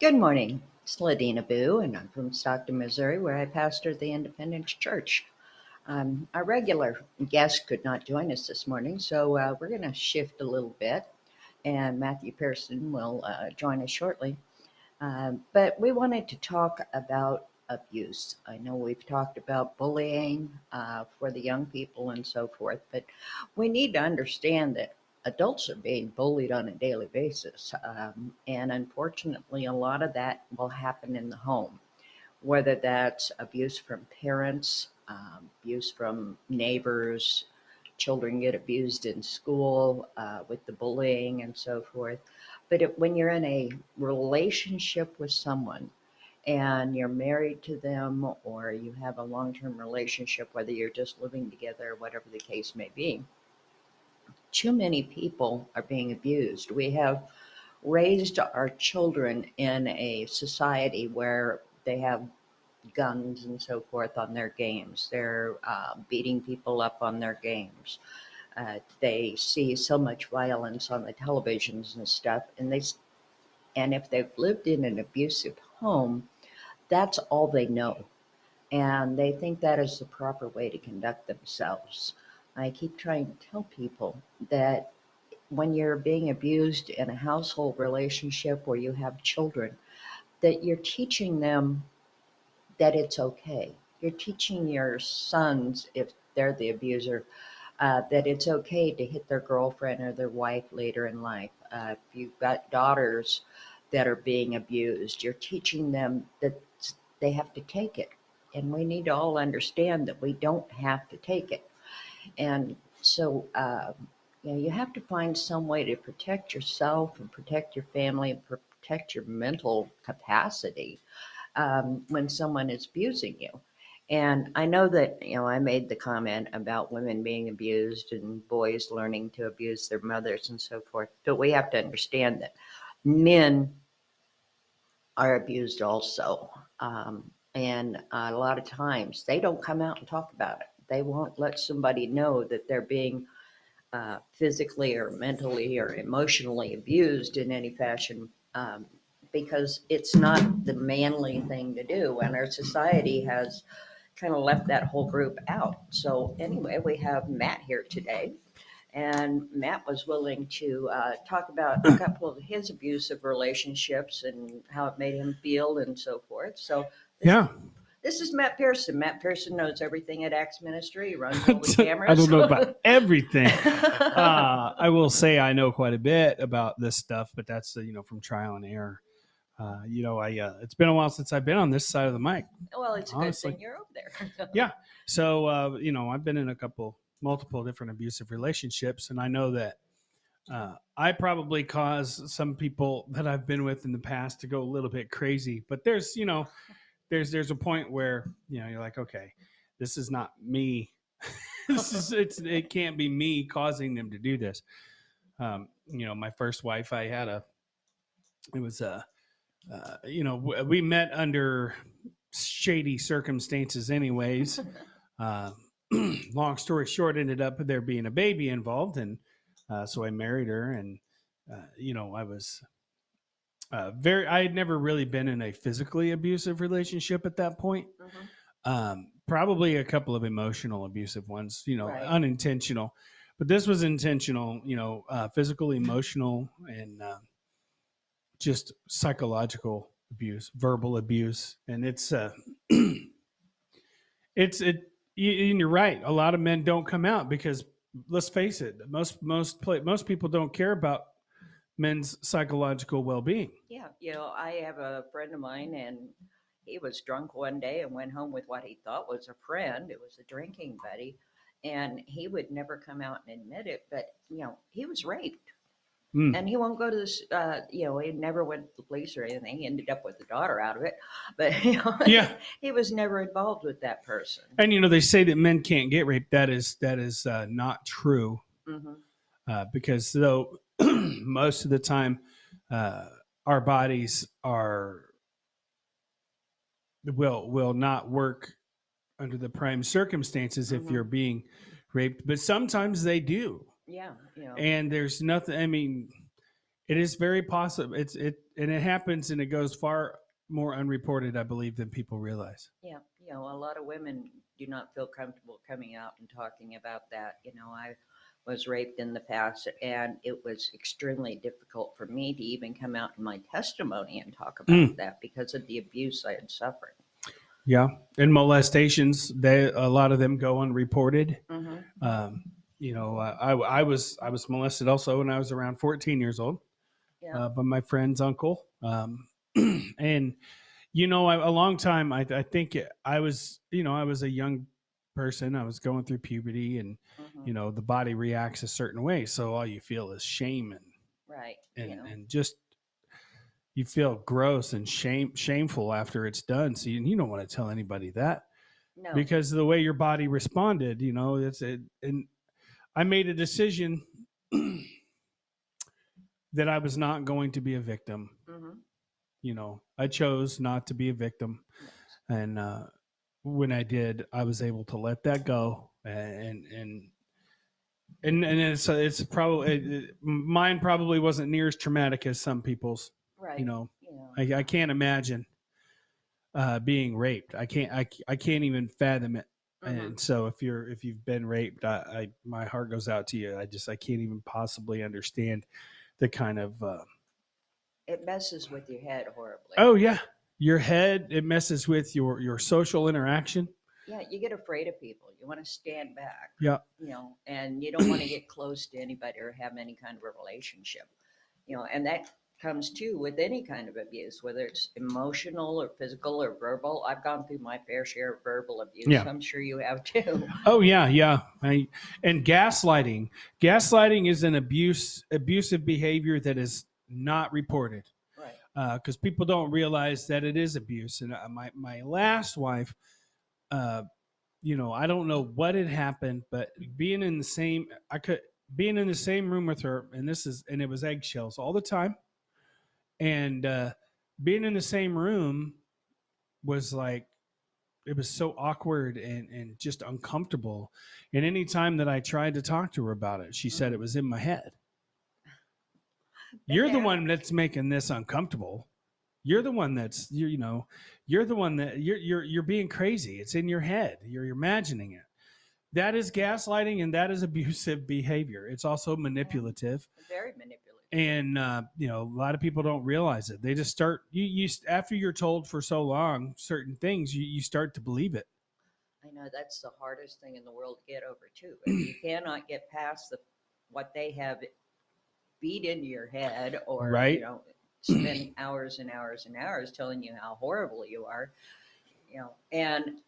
Good morning. It's Ladina Boo, and I'm from Stockton, Missouri, where I pastor the Independence Church. Our regular guest could not join us this morning, so we're going to shift a little bit, and Matthew Pearson will join us shortly. But we wanted to talk about abuse. I know we've talked about bullying for the young people and so forth, but we need to understand that adults are being bullied on a daily basis. And unfortunately, a lot of that will happen in the home, whether that's abuse from parents, abuse from neighbors, children get abused in school with the bullying and so forth. But when you're in a relationship with someone and you're married to them or you have a long term relationship, whether you're just living together or whatever the case may be, too many people are being abused. We have raised our children in a society where they have guns and so forth on their games. They're beating people up on their games. They see so much violence on the televisions and stuff, and if they've lived in an abusive home, that's all they know, and they think that is the proper way to conduct themselves. I keep trying to tell people that when you're being abused in a household relationship where you have children, that you're teaching them that it's okay. You're teaching your sons, if they're the abuser, that it's okay to hit their girlfriend or their wife later in life. If you've got daughters that are being abused, you're teaching them that they have to take it. And we need to all understand that we don't have to take it. And so, you have to find some way to protect yourself and protect your family and protect your mental capacity when someone is abusing you. And I know that, I made the comment about women being abused and boys learning to abuse their mothers and so forth. But we have to understand that men are abused also. And a lot of times they don't come out and talk about it. They won't let somebody know that they're being physically or mentally or emotionally abused in any fashion, because it's not the manly thing to do. And our society has kind of left that whole group out. So, anyway, we have Matt here today. And Matt was willing to talk about a couple of his abusive relationships and how it made him feel and so forth. So, this Yeah. this is Matt Pearson. Matt Pearson knows everything at Axe Ministry. He runs all the I cameras. don't know about everything. I will say I know quite a bit about this stuff, but that's from trial and error. It's been a while since I've been on this side of the mic. Well, it's a good Honestly, thing you're over there. yeah. So I've been in multiple different abusive relationships, and I know that I probably cause some people that I've been with in the past to go a little bit crazy. But there's a point where you're like, okay, this is not me. It can't be me causing them to do this. My first wife, I had it was we met under shady circumstances, anyways. Uh, Long story short, ended up there being a baby involved, and so I married her, and I was I had never really been in a physically abusive relationship at that point. Mhm. Probably a couple of emotional abusive ones, Right. unintentional, but this was intentional, physical, emotional, and just psychological abuse, verbal abuse. And and you're right. A lot of men don't come out because, let's face it, most people don't care about men's psychological well-being. Yeah. I have a friend of mine, and he was drunk one day and went home with what he thought was a friend. It was a drinking buddy. And he would never come out and admit it, but, he was raped. Mm. And he won't go to this, he never went to the police or anything. He ended up with the daughter out of it. But, Yeah. he was never involved with that person. And they say that men can't get raped. That is not true, Hmm. because though most of the time uh, our bodies will not work under the prime circumstances if Hmm. you're being raped, but sometimes they do. Yeah. And there's nothing. I mean, It is very possible. And it happens, and it goes far more unreported, I believe, than people realize. Yeah, a lot of women do not feel comfortable coming out and talking about that. I was raped in the past, and it was extremely difficult for me to even come out in my testimony and talk about Mm, that because of the abuse I had suffered. yeah, and molestations, a lot of them go unreported. Mm-hmm. Um, I was molested also when I was around 14 years old Yeah. by my friend's uncle, and a long time. I think I was a young person. I was going through puberty, and Mm-hmm. the body reacts a certain way. So all you feel is shame Right. and just you feel gross and shameful after it's done. So you don't want to tell anybody that No. because of the way your body responded. It's it, and I made a decision that I was not going to be a victim. Mm-hmm. I chose not to be a victim, Yes. and when I did, I was able to let that go, and it's probably mine probably wasn't near as traumatic as some people's. You Right. know, I can't imagine being raped. I can't even fathom it. Mm-hmm. And so if you've been raped, my heart goes out to you. I can't even possibly understand the kind of It messes with your head horribly. oh yeah, your head, it messes with your social interaction. Yeah, you get afraid of people. You want to stand back, Yeah. and you don't want to get close to anybody or have any kind of a relationship, and that comes too with any kind of abuse, whether it's emotional or physical or verbal. I've gone through my fair share of verbal abuse. Yeah. I'm sure you have too. Oh yeah, yeah. And gaslighting. Gaslighting is an abusive behavior that is not reported Right. because people don't realize that it is abuse. And my last wife, uh, I don't know what had happened, but being in the same room with her, and it was eggshells all the time, and being in the same room was like it was so awkward and just uncomfortable. And any time that I tried to talk to her about it, she said Mm-hmm. it was in my head. Been You're the there. one that's making this uncomfortable. You're the one that's you're the one that you're being crazy. It's in your head. You're imagining it. That is gaslighting and that is abusive behavior. It's also Yeah, manipulative. very manipulative. And a lot of people don't realize it. They just start you after you're told for so long certain things, you start to believe it. I know that's the hardest thing in the world to get over too. If you cannot get past what they have beat into your head, or Right? spend hours and hours and hours telling you how horrible you are, and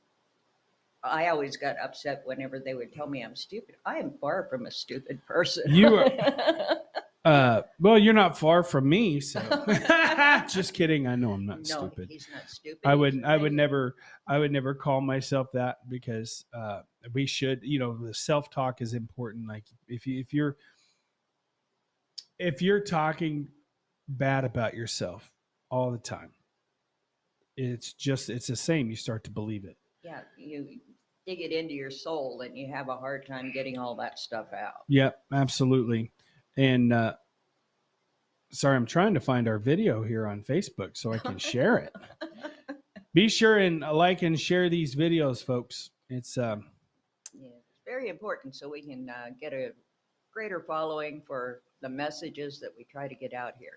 I always got upset whenever they would tell me I'm stupid. I am far from a stupid person. You are well, you're not far from me, so just kidding. I know I'm not No, stupid. he's not stupid. I He's would I would amazing. never I would never call myself that because we should, the self-talk is important. Like if you're talking bad about yourself all the time, it's the same. You start to believe it. Yeah, you dig it into your soul and you have a hard time getting all that stuff out. Yep, absolutely. And sorry, I'm trying to find our video here on Facebook so I can share it. Be sure and like and share these videos, folks. It's Yeah, it's very important so we can get a greater following for the messages that we try to get out here.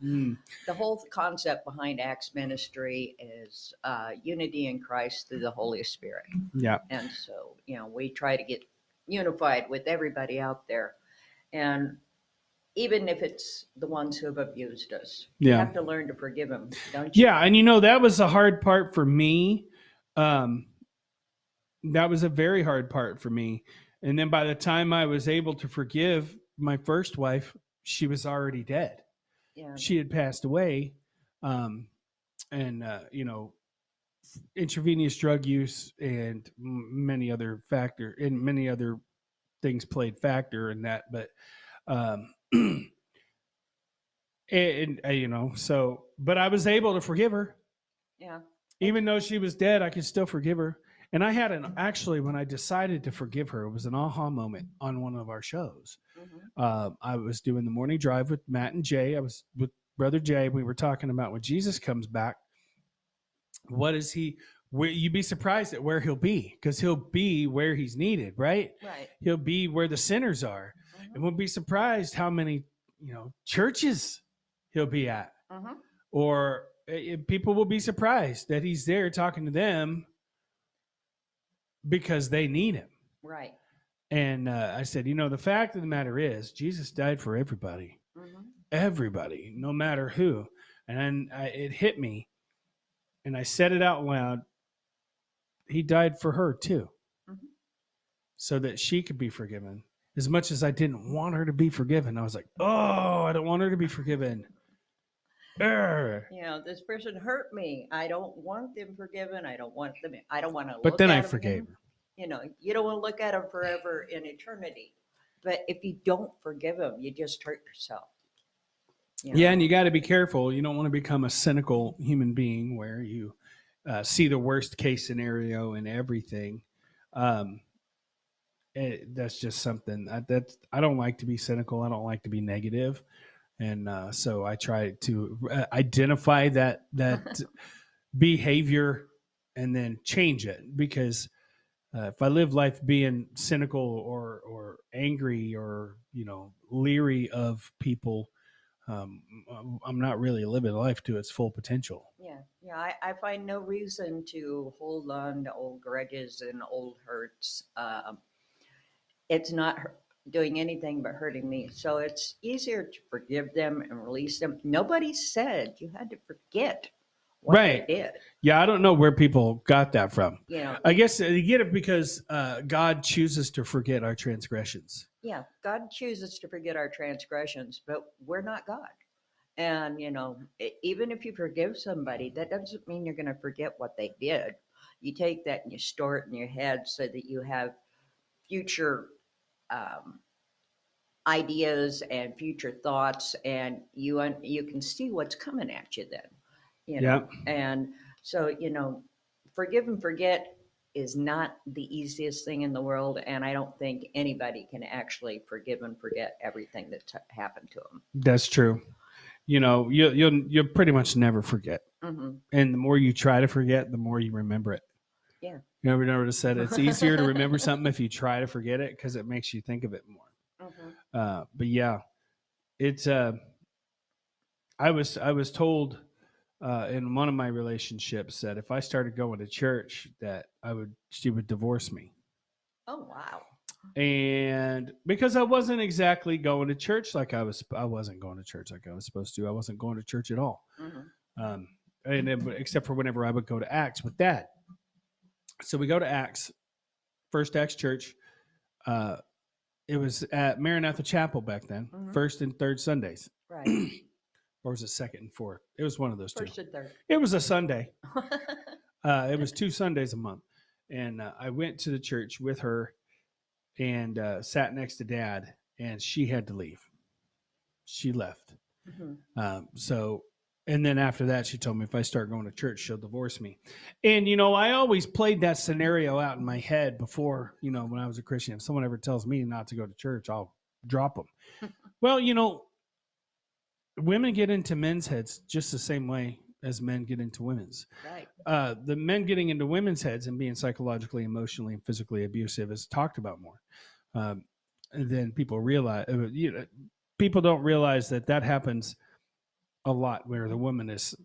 mm, The whole concept behind Acts Ministry is unity in Christ through the Holy Spirit. yeah, And so, we try to get unified with everybody out there. And even if it's the ones who have abused us, you yeah, have to learn to forgive them, don't you? yeah. And that was a hard part for me. Um, that was a very hard part for me. And then by the time I was able to forgive my first wife, she was already dead. Yeah. She had passed away, and intravenous drug use and many other things played factor in that. But um, so, but I was able to forgive her, Yeah. even though she was dead. I could still forgive her, And I had actually, when I decided to forgive her, it was an aha moment on one of our shows. I was doing the morning drive with Matt and Jay. I was with Brother Jay. We were talking about when Jesus comes back, what is he? You'd be surprised at where he'll be, because he'll be where he's needed, right? Right. He'll be where the sinners are, and we'll be surprised how many churches he'll be at, or people will be surprised that he's there talking to them because they need him. Right. And I said, the fact of the matter is, Jesus died for everybody, everybody, no matter who. And it hit me, and I said it out loud. He died for her too, so that she could be forgiven. As much as I didn't want her to be forgiven, I was like, oh, I don't want her to be forgiven. This person hurt me. I don't want them forgiven. I don't want to. But then I forgave her. You don't want to look at them forever in eternity. But if you don't forgive them, you just hurt yourself. Yeah, and you got to be careful. You don't want to become a cynical human being where you see the worst case scenario in everything. That's just something I don't like to be cynical. I don't like to be negative. And so I try to identify that behavior and then change it, because if I live life being cynical or angry or leery of people, I'm not really living life to its full potential. Yeah. I find no reason to hold on to old grudges and old hurts. It's not doing anything but hurting me. So it's easier to forgive them and release them. Nobody said you had to forget what they did. Yeah, I don't know where people got that from. I guess you get it because God chooses to forget our transgressions. Yeah, God chooses to forget our transgressions, but we're not God. And, even if you forgive somebody, that doesn't mean you're going to forget what they did. You take that and you store it in your head so that you have future ideas and future thoughts, and you can see what's coming at you then. And so forgive and forget is not the easiest thing in the world, and I don't think anybody can actually forgive and forget everything that's happened to them. That's true. You'll pretty much never forget, and the more you try to forget, the more you remember it. Yeah. You ever notice that it's easier to remember something if you try to forget it, because it makes you think of it more. But yeah, it's I was told in one of my relationships that if I started going to church, that she would divorce me. Oh wow. And because I wasn't exactly going to church like I wasn't going to church like I was supposed to. I wasn't going to church at all, except for whenever I would go to Acts with Dad. So we go to Acts, First Acts Church. It was at Maranatha Chapel back then, first and third Sundays. Right. Or was it second and fourth? It was one of those first two. And third. It was a Sunday. It was 2 Sundays a month. And I went to the church with her and sat next to Dad, and she had to leave. She left. And then after that, she told me if I start going to church, she'll divorce me. And, I always played that scenario out in my head before, when I was a Christian. If someone ever tells me not to go to church, I'll drop them. Well, women get into men's heads just the same way as men get into women's. Right. The men getting into women's heads and being psychologically, emotionally, and physically abusive is talked about more. And then people realize, people don't realize that happens a lot where the woman is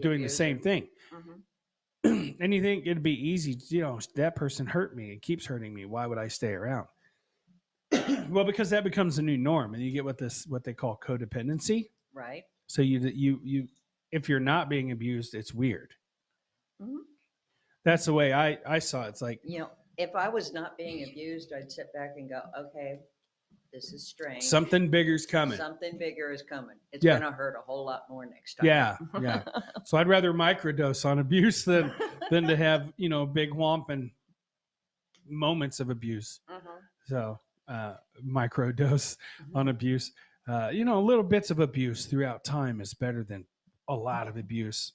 doing the same thing. And you think it'd be easy, that person hurt me and keeps hurting me. Why would I stay around? Well, because that becomes a new norm, and you get what they call codependency. Right. So you if you're not being abused, it's weird. That's the way I saw it. It's like, if I was not being abused, I'd sit back and go, okay, this is strange. Something bigger is coming. Something bigger is coming. It's going to hurt a whole lot more next time. Yeah. So I'd rather microdose on abuse than to have, big whomping moments of abuse. So microdose on abuse. Little bits of abuse throughout time is better than a lot of abuse.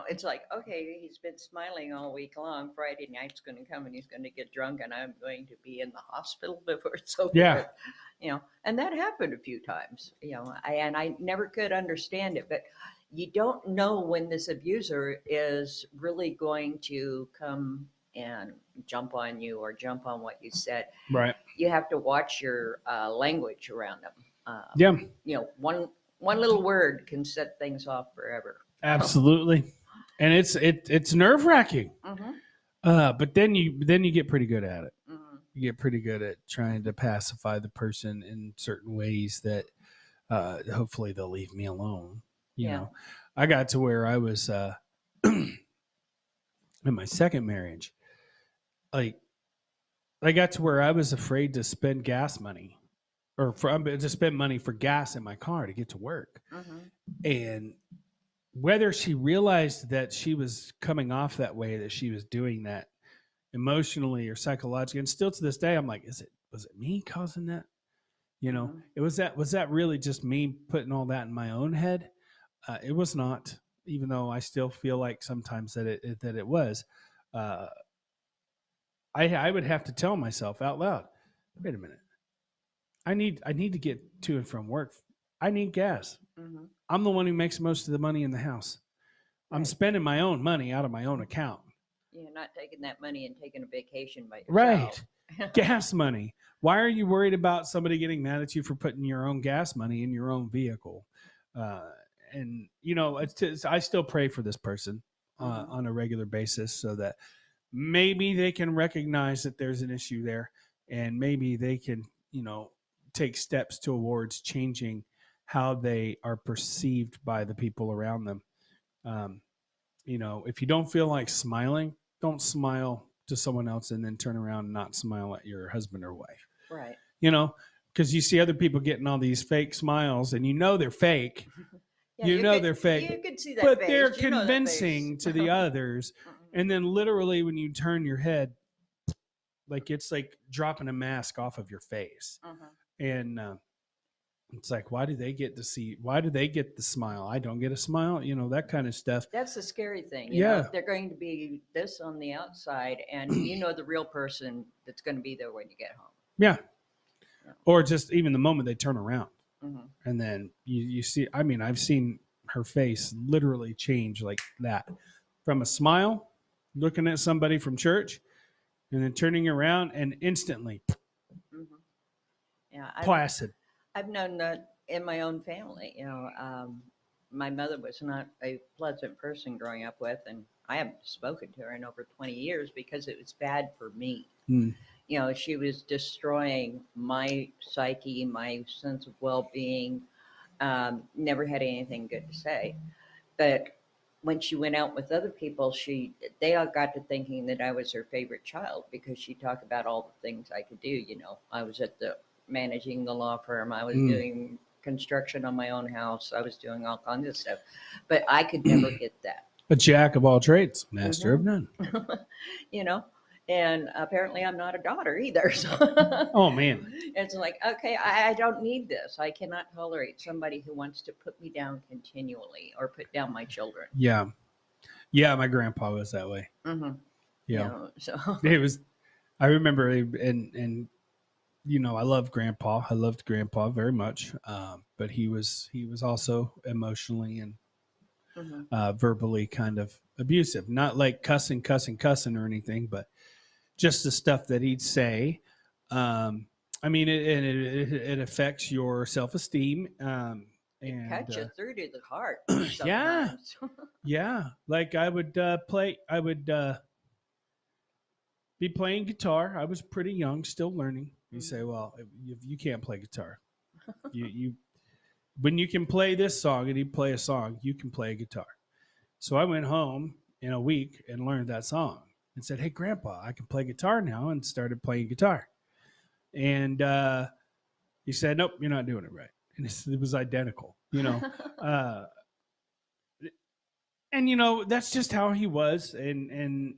it's like, okay, he's been smiling all week long. Friday night's going to come and he's going to get drunk and I'm going to be in the hospital before it's over Yeah. with. And that happened a few times, and I never could understand it, but you don't know when this abuser is really going to come and jump on you or jump on what you said. Right. You have to watch your language around them. Yeah. One little word can set things off forever. Absolutely. And it's nerve wracking. Mm-hmm. But then you get pretty good at it. Mm-hmm. You get pretty good at trying to pacify the person in certain ways that hopefully they'll leave me alone. You Yeah. know, I got to where I was in my second marriage. Like I got to where I was afraid to spend gas money or to spend money for gas in my car to get to work. Mm-hmm. And whether she realized that she was coming off that way, that she was doing that emotionally or psychologically, and still to this day, I'm like, was it me causing that? Mm-hmm. Was that really just me putting all that in my own head? It was not, even though I still feel like sometimes that it was. Uh, I would have to tell myself out loud, wait a minute, I need to get to and from work. I need gas. Mm-hmm. I'm the one who makes most of the money in the house. I'm Right. spending my own money out of my own account. You're not taking that money and taking a vacation by Right. yourself. Gas money. Why are you worried about somebody getting mad at you for putting your own gas money in your own vehicle? And I still pray for this person Mm-hmm. on a regular basis so that maybe they can recognize that there's an issue there, and maybe they can, take steps towards changing how they are perceived by the people around them. Um, if you don't feel like smiling, don't smile to someone else and then turn around and not smile at your husband or wife. Right. Because you see other people getting all these fake smiles and they're fake. Yeah, They're fake. You could see that But face. they're You know that convincing face. to the others. Mm-hmm. And then literally when you turn your head, like it's like dropping a mask off of your face. Mm-hmm. And it's like, why do they get the smile? I don't get a smile, that kind of stuff. That's the scary thing. Yeah. They're going to be this on the outside, and the real person that's going to be there when you get home. Yeah. Yeah. Or just even the moment they turn around. Mm-hmm. And then you see, I've seen her face literally change like that, from a smile, looking at somebody from church, and then turning around and instantly Mm-hmm. Yeah, placid. I've known that in my own family. My mother was not a pleasant person growing up with, and I haven't spoken to her in over 20 years because it was bad for me. Mm. She was destroying my psyche, my sense of well-being. Never had anything good to say. But when she went out with other people, they all got to thinking that I was her favorite child because she talked about all the things I could do. I was managing the law firm. I was doing construction on my own house. I was doing all kinds of stuff, but I could never get that. A jack of all trades, master of none. And apparently I'm not a daughter either. So Oh man, it's like, okay, I don't need this. I cannot tolerate somebody who wants to put me down continually or put down my children. yeah, my grandpa was that way. Mm-hmm. Yeah, So it was. I remember, and I loved grandpa. I loved grandpa very much, but he was also emotionally and mm-hmm. verbally kind of abusive. Not like cussing or anything, but just the stuff that he'd say. It affects your self-esteem. It cuts you through to the heart. Yeah, Sometimes. yeah. Like I would be playing guitar. I was pretty young, still learning. You say, well, if you can't play guitar, you when you can play this song and you play a song, you can play a guitar. So I went home in a week and learned that song and said, hey, Grandpa, I can play guitar now, and started playing guitar. And he said, nope, you're not doing it right. And it was identical, and that's just how he was. And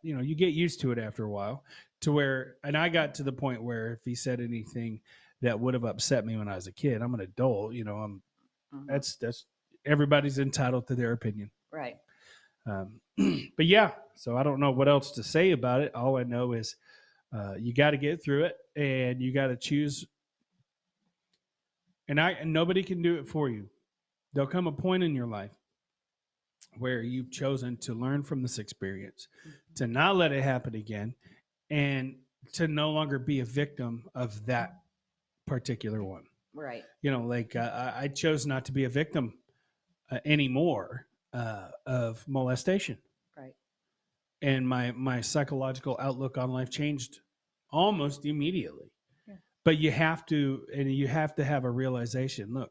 you get used to it after a while, and I got to the point where if he said anything that would have upset me when I was a kid, I'm an adult, that's everybody's entitled to their opinion. Right. But yeah, so I don't know what else to say about it. All I know is you got to get through it, and you got to choose. And nobody can do it for you. There'll come a point in your life where you've chosen to learn from this experience, to not let it happen again, and to no longer be a victim of that particular one. Right. Like I chose not to be a victim anymore of molestation, Right. and my psychological outlook on life changed almost immediately. Yeah. But you have to have a realization. Look,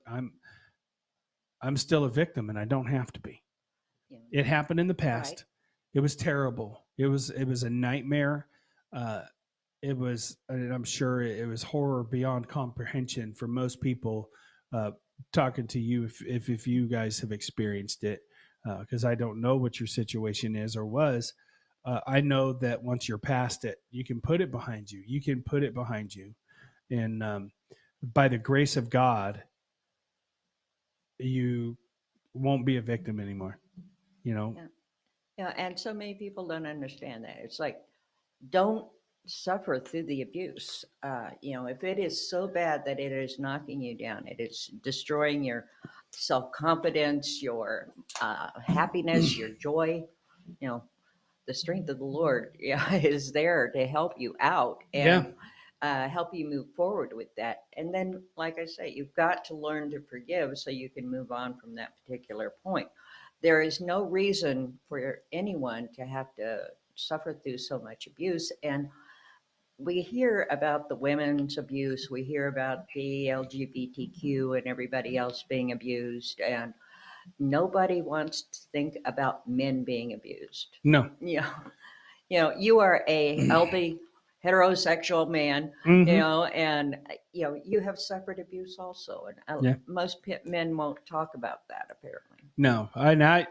I'm still a victim, and I don't have to be. Yeah. It happened in the past. Right. It was terrible. It was a nightmare. It was, and I'm sure it was horror beyond comprehension for most people. Talking to you, if you guys have experienced it, because I don't know what your situation is or was. I know that once you're past it, you can put it behind you. You can put it behind you, and by the grace of God, you won't be a victim anymore. Yeah. Yeah. And so many people don't understand that. It's like, don't suffer through the abuse. If it is so bad that it is knocking you down, it is destroying your self confidence, your happiness, your joy. You know, the strength of the Lord, yeah, is there to help you out Yeah. and help you move forward with that. And then, like I say, you've got to learn to forgive so you can move on from that particular point. There is no reason for anyone to have to suffer through so much abuse. And we hear about the women's abuse, we hear about the LGBTQ and everybody else being abused, and nobody wants to think about men being abused. No. Yeah. You are a healthy heterosexual man, Mm-hmm. and you have suffered abuse also, and Yeah. most men won't talk about that apparently. No. I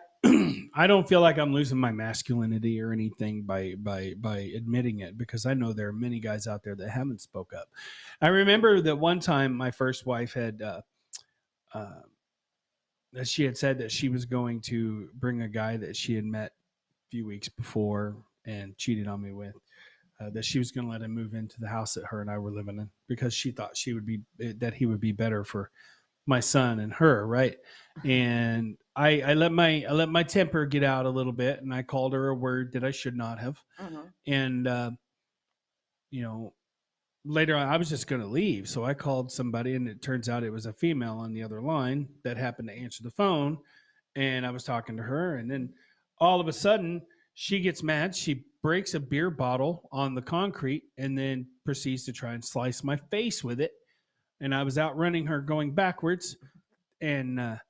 I don't feel like I'm losing my masculinity or anything by admitting it, because I know there are many guys out there that haven't spoke up. I remember that one time my first wife had uh, that she had said that she was going to bring a guy that she had met a few weeks before and cheated on me with. That she was going to let him move into the house that her and I were living in, because she thought he would be better for my son and her, right? And I let my temper get out a little bit, and I called her a word that I should not have. Mhm. And you know, later on, I was just going to leave, so I called somebody, and it turns out it was a female on the other line that happened to answer the phone, and I was talking to her, and then all of a sudden she gets mad. She breaks a beer bottle on the concrete and then proceeds to try and slice my face with it. And I was outrunning her going backwards, and I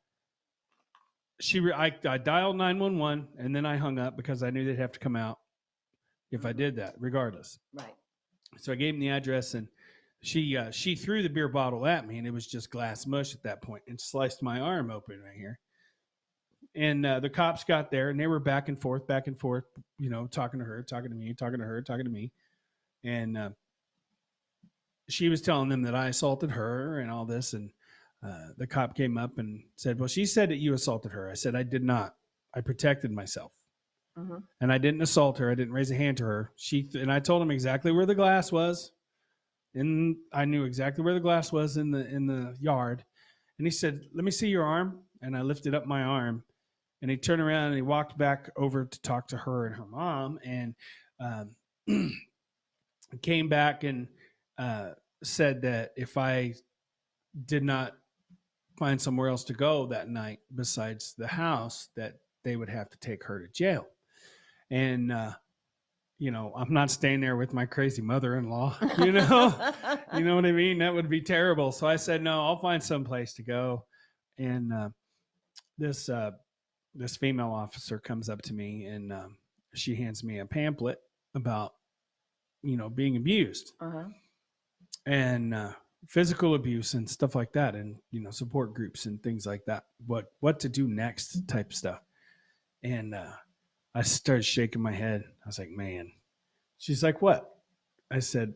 dialed 911, and then I hung up because I knew they'd have to come out if I did that, regardless. Right. So I gave him the address, and she threw the beer bottle at me, and it was just glass mush at that point, and sliced my arm open right here. And the cops got there, and they were back and forth, talking to her, talking to me, talking to her, talking to me, and she was telling them that I assaulted her and all this. And the cop came up and said, "Well, she said that you assaulted her." I said, "I did not. I protected myself, Mhm. and I didn't assault her. I didn't raise a hand to her." And I told him exactly where the glass was, and I knew exactly where the glass was in the yard. And he said, "Let me see your arm." And I lifted up my arm, and he turned around and he walked back over to talk to her and her mom, and um, came back and said that if I did not find somewhere else to go that night besides the house, that they would have to take her to jail. And I'm not staying there with my crazy mother-in-law. You know what I mean? That would be terrible. So I said, no, I'll find some place to go. And this this female officer comes up to me, and she hands me a pamphlet about being abused, Uh-huh. and physical abuse and stuff like that, and support groups and things like that, what to do next type stuff. And I started shaking my head. I was like, man. She's like, what? I said,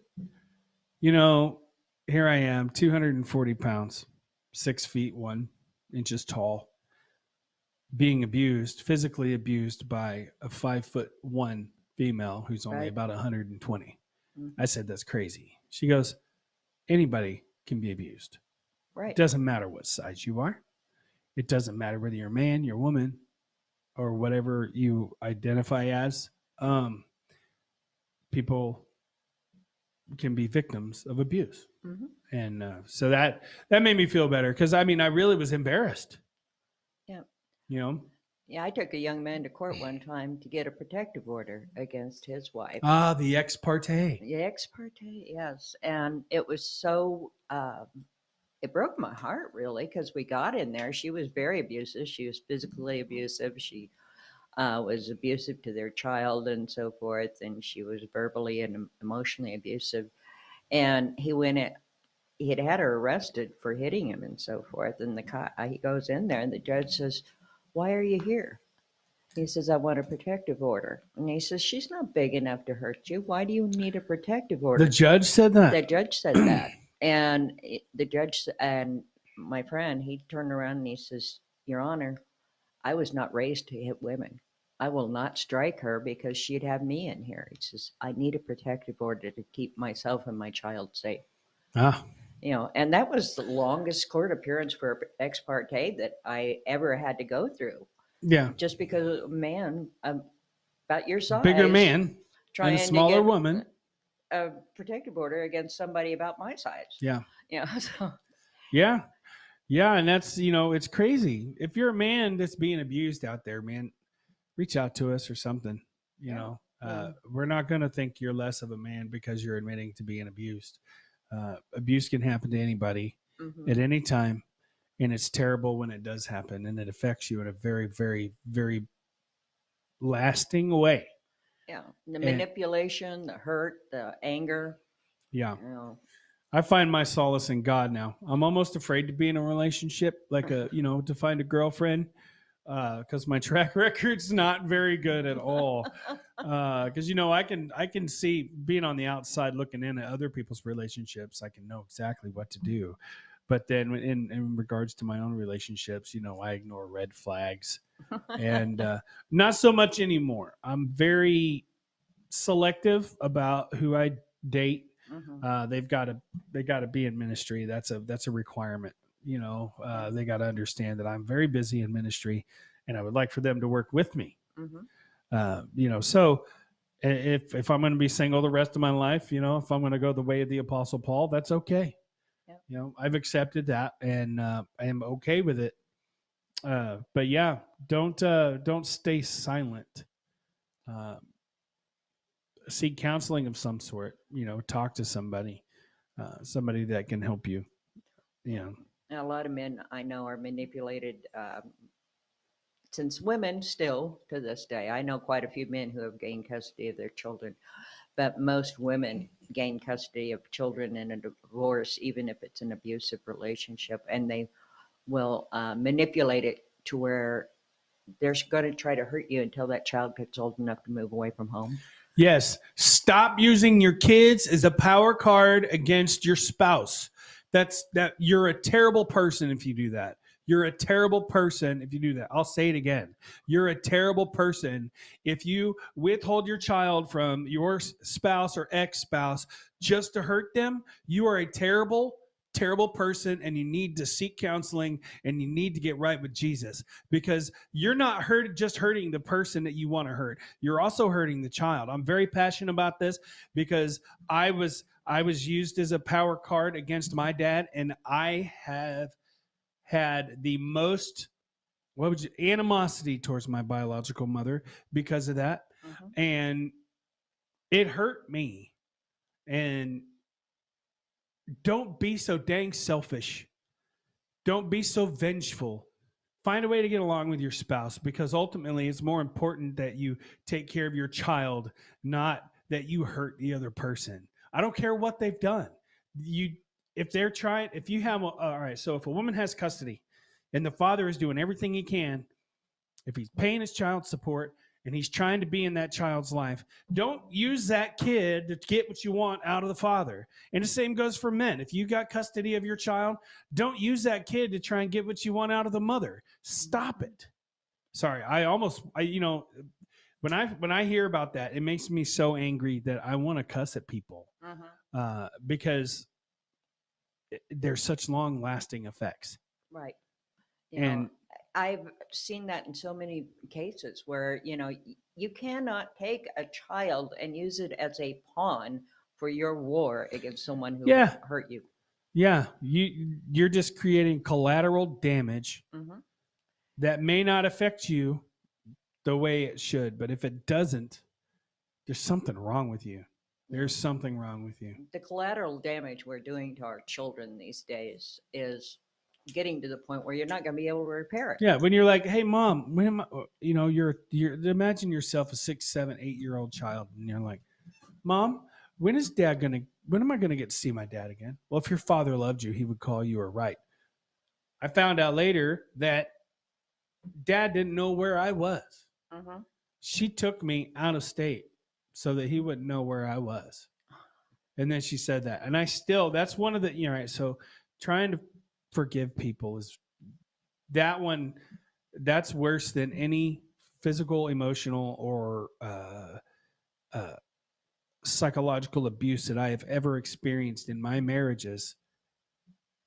here I am, 240 pounds, 6 feet 1 inches tall, being abused, physically abused by a 5'1" female who's only Right. about 120. Mhm. I said, that's crazy. She goes, anybody can be abused. It Right. doesn't matter what size you are. It doesn't matter whether you're a man, you're a woman, or whatever you identify as. People can be victims of abuse. Hmm. And so that made me feel better because I really was embarrassed. Yeah. You know, Yeah. I took a young man to court one time to get a protective order against his wife. the ex parte. The ex parte, yes. And it was so, it broke my heart really because we got in there. She was very abusive. She was physically abusive. She was abusive to their child and so forth. And she was verbally and emotionally abusive. And he had her arrested for hitting him and so forth. And he goes in there, and the judge says, "Why are you here?" He says, "I want a protective order." And he says, "She's not big enough to hurt you. Why do you need a protective order?" The judge said The that. judge said that. And the judge and my friend, he turned around and he says, "Your Honor, I was not raised to hit women. I will not strike her because she'd have me in here." He says, "I need a protective order to keep myself and my child safe." Ah, And that was the longest court appearance for ex parte that I ever had to go through, yeah. just because a man about your Bigger size man and a trying to smaller get woman. a protective order against somebody about my size. Yeah. So Yeah. Yeah. And that's, it's crazy. If you're a man that's being abused out there, man, reach out to us or something. yeah, yeah. We're not going to think you're less of a man because you're admitting to being abused. Abuse can happen to anybody Hmm. at any time. And it's terrible when it does happen. And it affects you in a very, very, very lasting way. Yeah, the And manipulation, the hurt, the anger. yeah, You know, I find my solace in God now. I'm almost afraid to be in a relationship, like to find a girlfriend, because my track record's not very good at all. Because I can see being on the outside looking in at other people's relationships, I can know exactly what to do. But then in regards to my own relationships, I ignore red flags, and not so much anymore. I'm very selective about who I date. hmm They got to be in ministry. That's a requirement. yeah, They got to understand that I'm very busy in ministry, and I would like for them to work with me. hmm So if I'm going to be single the rest of my life, if I'm going to go the way of the Apostle Paul, that's okay. yeah, I've accepted that, and I am okay with it. But yeah, don't stay silent. Uh, Seek counseling of some sort. Talk to somebody that can help you. You yeah. know, And a lot of men I know are manipulated. Since women still to this day, I know quite a few men who have gained custody of their children, but most women gain custody of children in a divorce, even if it's an abusive relationship, and they will manipulate it to where they're going to try to hurt you until that child gets old enough to move away from home. yes. Stop using your kids as a power card against your spouse. That you're a terrible person if you do that. You're a terrible person if you do that. I'll say it again. You're a terrible person if you withhold your child from your spouse or ex-spouse just to hurt them. You are a terrible, terrible person, and you need to seek counseling, and you need to get right with Jesus, because you're not just hurting the person that you want to hurt. You're also hurting the child. I'm very passionate about this because I was used as a power card against my dad, and I have had the most animosity towards my biological mother because of that. Hmm. And it hurt me. And don't be so dang selfish. Don't be so vengeful. Find a way to get along with your spouse, because ultimately it's more important that you take care of your child, not that you hurt the other person. I don't care what they've done. If you have all right, so if a woman has custody and the father is doing everything he can, if he's paying his child support and he's trying to be in that child's life, don't use that kid to get what you want out of the father. And the same goes for men. If you got custody of your child, don't use that kid to try and get what you want out of the mother. Stop it. Sorry, when I hear about that, it makes me so angry that I want to cuss at people because there's such long lasting effects. Right. You know, And I've seen that in so many cases where, you cannot take a child and use it as a pawn for your war against someone who yeah, hurt you. yeah, you're just creating collateral damage Hmm. that may not affect you the way it should, but if it doesn't, there's something wrong with you. Yeah. There's something wrong with you. The collateral damage we're doing to our children these days is getting to the point where you're not going to be able to repair it. Yeah, when you're like, "Hey, mom, when am I?" You're imagine yourself a 6, 7, 8-year-old child, and you're like, "Mom, when is Dad gonna? When am I gonna get to see my dad again?" Well, if your father loved you, he would call you. Or right. I found out later that Dad didn't know where I was. Hmm. She took me out of state so that he wouldn't know where I was. And then she said that, and that's one of the right. So trying to forgive people is that one. That's worse than any physical, emotional, or uh, psychological abuse that I have ever experienced in my marriages.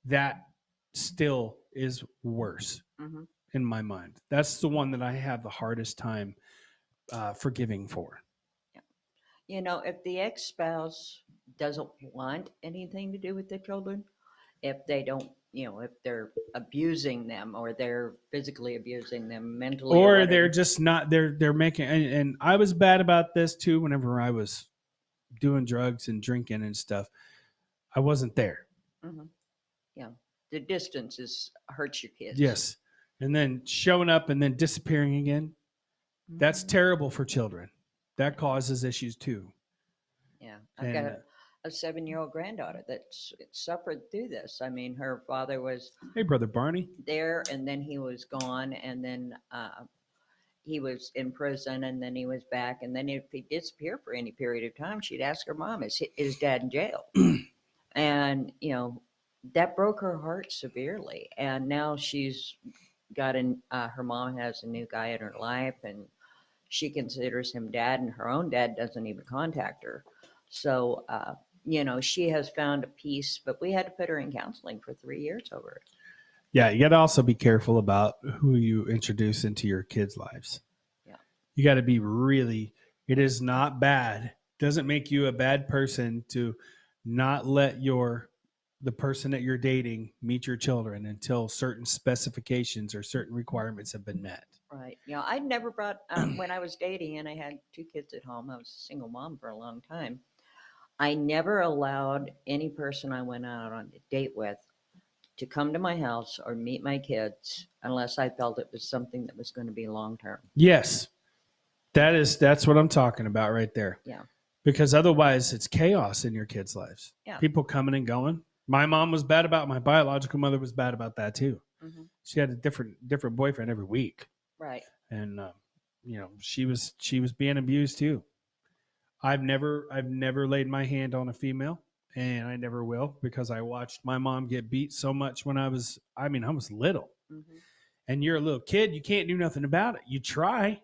That still is worse Hmm. in my mind. That's the one that I have the hardest time forgiving for. If the ex-spouse doesn't want anything to do with the children, if they don't, if they're abusing them or they're physically abusing them mentally or Or they're whatever. just not. They're making. And I was bad about this too. Whenever I was doing drugs and drinking and stuff, I wasn't there. Hmm. Yeah. The distance hurts your kids. Yes. And then showing up and then disappearing again. That's Hmm. terrible for children. That causes issues too. Yeah. I've got And a 7-year-old granddaughter that's suffered through this. I mean, her father was hey, brother Barney. there and then he was gone and then he was in prison and then he was back. And then if he disappeared for any period of time, she'd ask her mom, is dad in jail? And, that broke her heart severely. And now she's her mom has a new guy in her life and she considers him dad, and her own dad doesn't even contact her. So, she has found a peace, but we had to put her in counseling for 3 years over it. Yeah, you got to also be careful about who you introduce into your kids' lives. Yeah. You got to be really. It is not bad. Doesn't make you a bad person to not let the person that you're dating meet your children until certain specifications or certain requirements have been met. Right. I never brought, when I was dating and I had 2 kids at home, I was a single mom for a long time. I never allowed any person I went out on a date with to come to my house or meet my kids unless I felt it was something that was going to be long term. Yes, that's what I'm talking about right there. Yeah. Because otherwise, it's chaos in your kids' lives. Yeah. People coming and going. My mom was bad about. My biological mother was bad about that too. Hmm. She had a different boyfriend every week, Right. and she was being abused too. I've never laid my hand on a female, and I never will because I watched my mom get beat so much when I was little. Hmm. And you're a little kid, you can't do nothing about it. You try,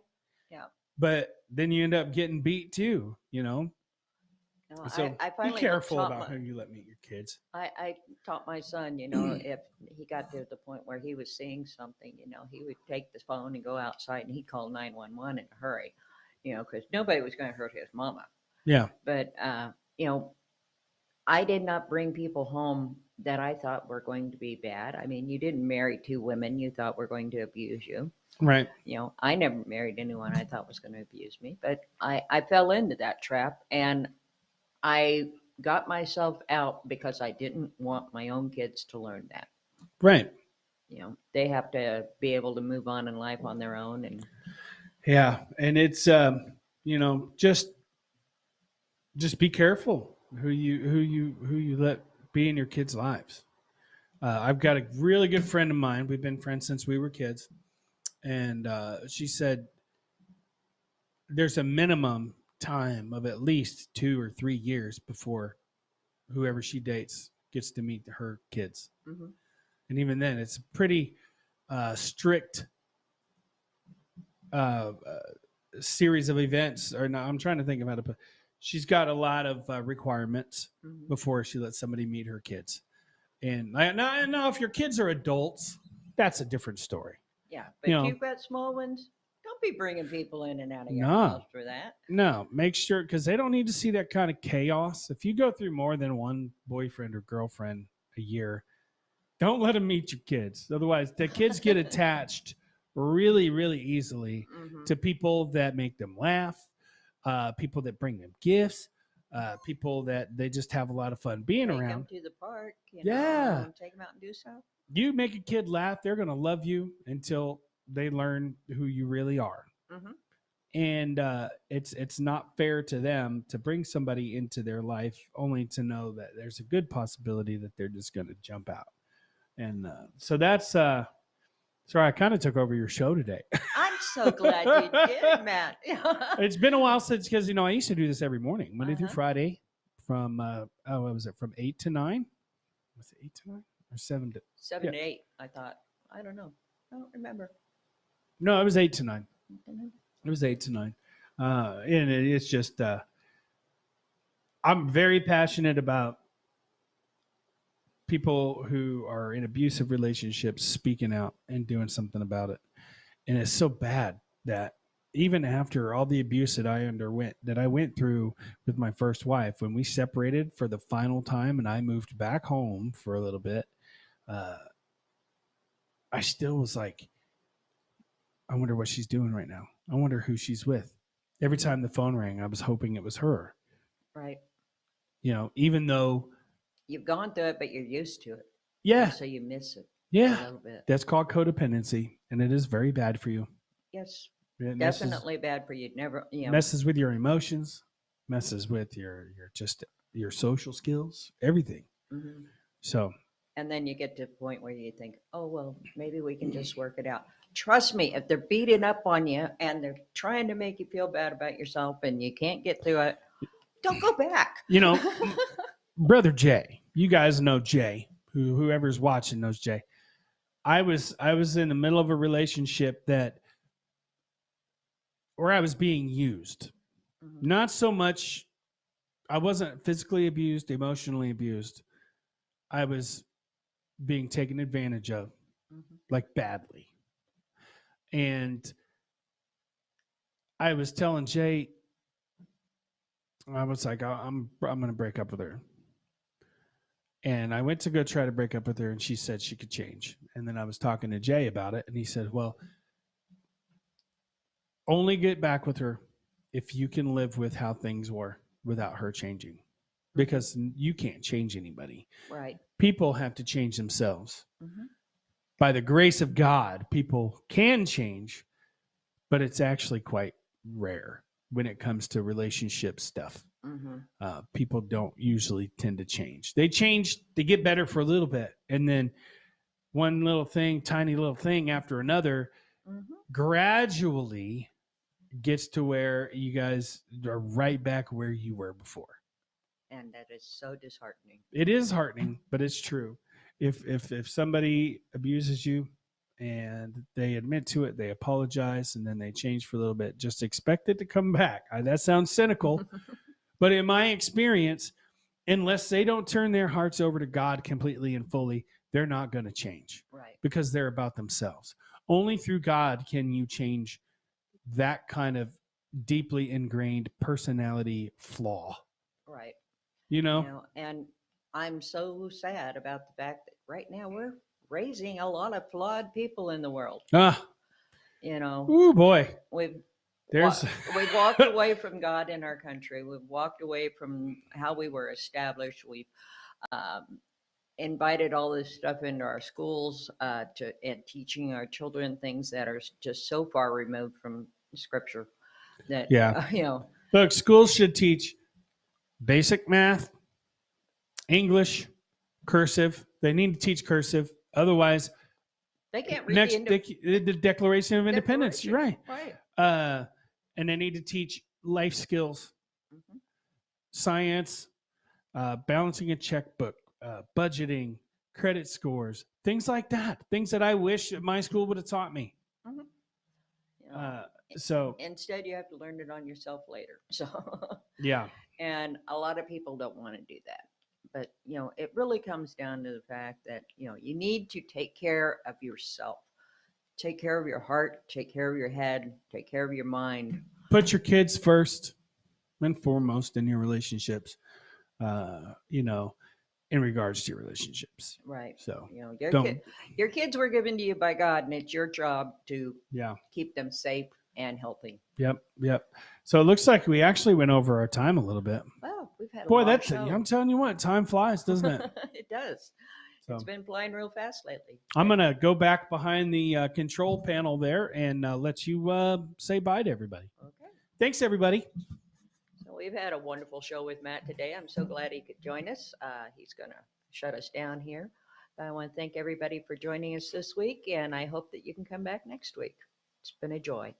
Yeah. but then you end up getting beat too. No, So I be finally careful taught about who you let meet your kids. I taught my son, if he got to the point where he was seeing something, he would take the phone and go outside and he'd call 911 in a hurry, because nobody was going to hurt his mama. Yeah, But, I did not bring people home that I thought were going to be bad. I mean, you didn't marry 2 women you thought were going to abuse you. right. I never married anyone I thought was going to abuse me, but I fell into that trap and I got myself out because I didn't want my own kids to learn that. Right. They have to be able to move on in life on their own. And Yeah, and it's just be careful who you let be in your kids' lives. I've got a really good friend of mine. We've been friends since we were kids, and she said there's a minimum time of at least 2 or 3 years before whoever she dates gets to meet her kids, mhm. and even then, it's a pretty strict uh, series of events, or no, I'm trying to think of how to put. She's got a lot of requirements Mhm. before she lets somebody meet her kids. And now, if your kids are adults, that's a different story. Yeah, but You if know, you've got small ones, don't be bringing people in and out of your no, house for that. no, make sure because they don't need to see that kind of chaos. If you go through more than one boyfriend or girlfriend a year, don't let them meet your kids. Otherwise, the kids get attached really, really easily Hmm. to people that make them laugh, people that bring them gifts, people that they just have a lot of fun being Take them around. to the park, Yeah. take them out and do stuff. You make a kid laugh, they're going to love you until they learn who you really are. Hmm. And it's not fair to them to bring somebody into their life only to know that there's a good possibility that they're just going to jump out. And so that's sorry, I kind of took over your show today. I'm so glad you did, Matt. It's been a while since because I used to do this every morning, Monday through Uh-huh. Friday, from what was it, from 8 to 9? Was it 8 to 9 or 7 to? Seven Yeah, to eight, I thought. I don't know. I don't remember. no, it was 8 to 9. Mhm. It was 8 to 9, and it's just I'm very passionate about people who are in abusive relationships speaking out and doing something about it. And it's so bad that even after all the abuse that I went through with my first wife, when we separated for the final time and I moved back home for a little bit, uh, I still was like, I wonder what she's doing right now. I wonder who she's with. Every Mhm. time the phone rang, I was hoping it was her. Right. Even though, You've gone through it, but you're used to it. And yeah, so you miss it a yeah, little bit. that's called codependency, and it is very bad for you. Yes. It Definitely bad for you. Never, messes with your emotions, messes with your social skills, everything. mhm. So And then you get to a point where you think, oh, well, maybe we can just work it out. Trust me, if they're beating up on you and they're trying to make you feel bad about yourself and you can't get through it, don't go back. you know, brother Jay, you guys know Jay. Whoever's watching knows Jay. I was in the middle of a relationship that where I was being used. Mhm. Not so much. I wasn't physically abused, emotionally abused. I was being taken advantage of, Mhm. like badly. And I was telling Jay, I was like, I'm going to break up with her. And I went to go try to break up with her, and she said she could change. And then I was talking to Jay about it, and he said, well, only get back with her if you can live with how things were without her changing, because you can't change anybody. Right. People have to change themselves. Mhm. By the grace of God, people can change, but it's actually quite rare when it comes to relationship stuff. Mhm. People don't usually tend to change. They change, they get better for a little bit, and then one little thing, tiny little thing after another, Mhm. gradually gets to where you guys are right back where you were before. And that is so disheartening. It is heartening, but it's true. If somebody abuses you and they admit to it, they apologize, and then they change for a little bit, just expect it to come back. That sounds cynical, but in my experience, unless they don't turn their hearts over to God completely and fully, they're not going to change Right. because they're about themselves. Only through God can you change that kind of deeply ingrained personality flaw. Right. You know? And I'm so sad about the fact that right now we're raising a lot of flawed people in the world. Ah, You know, oh boy. we've There's we've walked away from God in our country. We've walked away from how we were established. We've um, invited all this stuff into our schools and teaching our children things that are just so far removed from Scripture that yeah. Look, schools should teach basic math, English, cursive. They need to teach cursive. Otherwise, they can't read the Declaration of Independence. You're right. Right. And they need to teach life skills, Mhm. science, balancing a checkbook, budgeting, credit scores, things like that. Things that I wish that my school would have taught me. Mhm. You know, Uh, So Instead, you have to learn it on yourself later. So, yeah, and a lot of people don't want to do that. But, it really comes down to the fact that, you need to take care of yourself. Take care of your heart, take care of your head, take care of your mind. put your kids first and foremost in your relationships. You know, in regards to your relationships. Right. So Your don't. your kids were given to you by God, and it's your job to Yeah. keep them safe and healthy. Yep. Yep. So it looks like we actually went over our time a little bit. Well, we've had a Boy, long that's it. show. I'm telling you what, time flies, doesn't it? It does. It's So been flying real fast lately. I'm gonna go back behind the control panel there and let you say bye to everybody. Okay. Thanks, everybody. So we've had a wonderful show with Matt today. I'm so glad he could join us. He's going to shut us down here. I want to thank everybody for joining us this week, and I hope that you can come back next week. It's been a joy.